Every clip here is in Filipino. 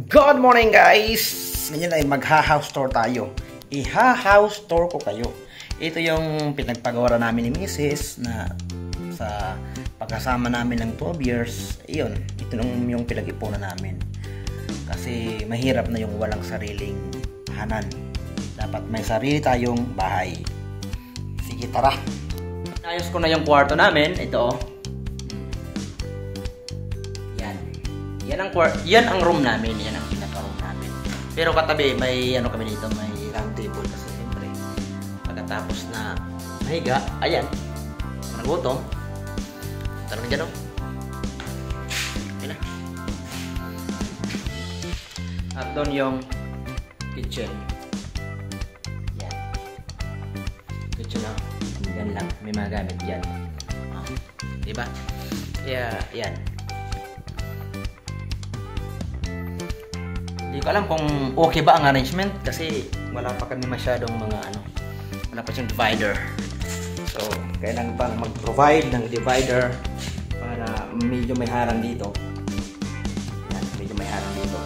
Good morning guys! Ngayon ay magha-house tour tayo. Iha-house tour ko kayo. Ito yung pinagpagawa namin ni Mrs. na sa pagkasama namin ng 12 years. Iyon, ito yung pinag-ipunan namin. Kasi mahirap na yung walang sariling tahanan. Dapat may sarili tayong bahay. Sige, tara! Ayos ko na yung kwarto namin. Ito. Yan ang room namin, yan ang pinaka-room namin. Pero katabi, may ano kami dito, may round table kasi siyempre. Pagkatapos na mahiga, ayan, nagutom. Tara na dyan, o. Ayan na. At doon yung kitchen. Yan. Kitchen na. Yan lang, may mga gamit yan. Diba? Yeah, yan. Hindi ko alam kung okay ba ang arrangement kasi wala pa kami masyadong mga wala pa siyang divider. So, kailangan pa mag-provide ng divider para medyo may harang dito. Yan, medyo may harang dito.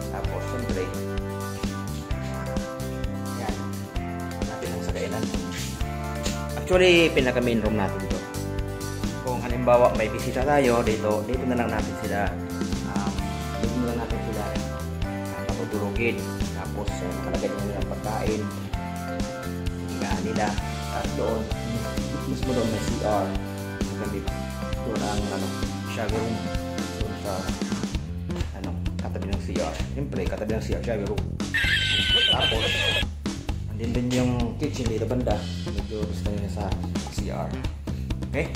Tapos, siyempre, yan, natin ang sagainan. Actually, pinaka main room natin dito. Kung halimbawa may bisita tayo dito na lang natin sila durugin. Tapos nakalagay nila ng pagkain, higaan nila. At doon mismo doon may CR. Doon ang shower room. Doon sa katabi ng CR. Siyempre katabi ng CR, shower room. Tapos andin din yung kitchen dito banda. Medyo gusto nila sa CR. Okay?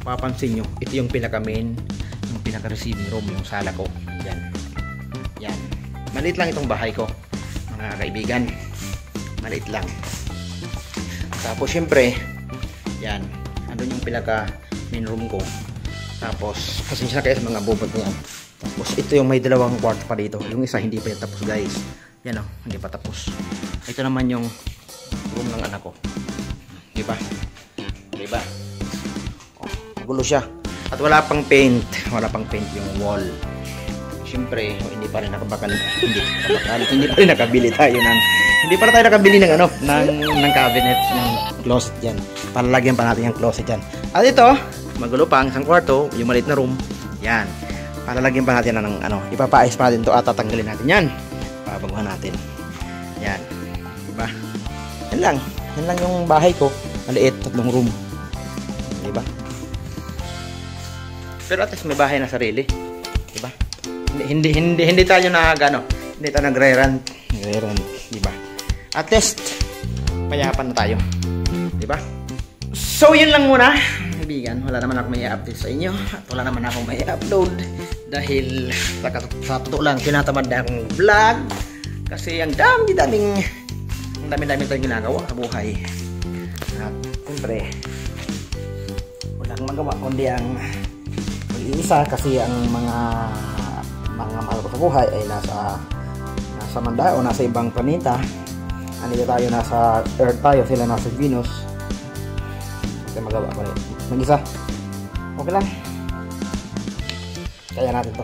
Papansin nyo, ito yung pinaka main, yung pinaka receiving room, yung sala ko. Yan. Yan. Maliit lang itong bahay ko, mga kaibigan. Maliit lang. Tapos syempre, yan. Andun yung pinaka main room ko. Tapos, pasensya na kayo sa mga bubot niyan. Tapos, ito yung may dalawang kwarto pa dito. Yung isa hindi pa yan tapos guys. Yan o, hindi pa tapos. Ito naman yung room ng anak ko. Diba? Diba? Oh, magulo siya. At wala pang paint. Wala pang paint yung wall. Siyempre, hindi pa rin nakabili tayo hindi pa tayo nakabili ng ng cabinet, ng closet diyan. Palalagyan pa natin yung closet diyan. At ito, magulo pa ang isang kwarto, yung maliit na room. Yan. Palalagyan pa natin ng ipapaayos pa natin 'to at tatanggalin natin 'yan. Babaguhan natin. Yan. Diba? Yan lang yung bahay ko, maliit, 3 room. Diba? Pero at least may bahay na sarili. Diba? Hindi tayo hindi tayo nagre-rent, di ba? At least payapan na tayo, di ba? So yun lang muna, kaibigan. Wala naman ako may update sa inyo at wala naman ako may upload dahil sa totoo lang tinatamad na akong vlog kasi ang dami-daming tayong ginagawa sa buhay. At siyempre walang magawa kundi ang mag-iisa kasi ang mga mahal ko sa buhay ay nasa Manda o nasa ibang planeta. Anito tayo nasa Earth, tayo sila nasa Venus. Kasi magawa ko rin mag-isa. Okay lang, kaya natin to.